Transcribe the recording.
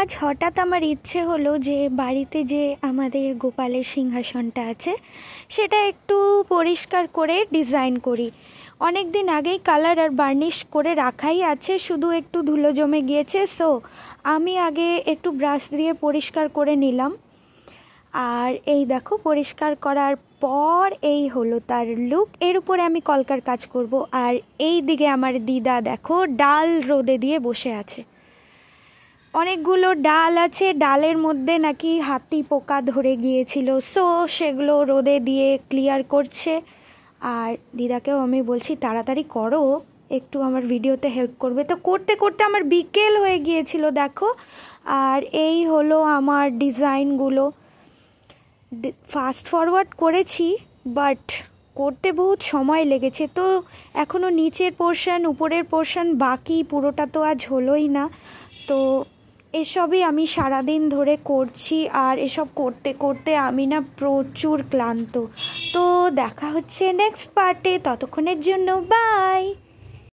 আজ হঠাৎ আমার ইচ্ছে হলো যে বাড়িতে যে আমাদের গোপালের সিংহাসনটা আছে সেটা একটু পরিষ্কার করে ডিজাইন করি। অনেক দিন আগেই কালার আর বার্নিশ করে রাখাই আছে, শুধু একটু ধুলো জমে গিয়েছে। সো আমি আগে একটু ব্রাশ দিয়ে পরিষ্কার করে নিলাম। আর এই দেখো, পরিষ্কার করার পর এই হলো তার লুক। এর উপরে আমি কলকার কাজ করব। আর এই দিকে আমার দিদা দেখো ডাল রোদে দিয়ে বসে আছে। অনেকগুলো ডাল আছে, ডালের মধ্যে নাকি হাতি পোকা ধরে গিয়েছিল, সো সেগুলো রোদে দিয়ে ক্লিয়ার করছে। আর দিদাকেও আমি বলছি তাড়াতাড়ি করো, একটু আমার ভিডিওতে হেল্প করবে। তো করতে করতে আমার বিকেল হয়ে গিয়েছিল দেখো। আর এই হলো আমার ডিজাইনগুলো। ফাস্ট ফরওয়ার্ড করেছি, বাট করতে বহুত সময় লেগেছে। তো এখনও নিচের পোর্শন উপরের পোর্শন বাকি, পুরোটা তো আজ হলোই না। তো এসবই আমি সারাদিন ধরে করছি, আর এসব করতে করতে আমি না প্রচুর ক্লান্ত। তো দেখা হচ্ছে নেক্সট পার্টে, ততক্ষণের জন্য বাই।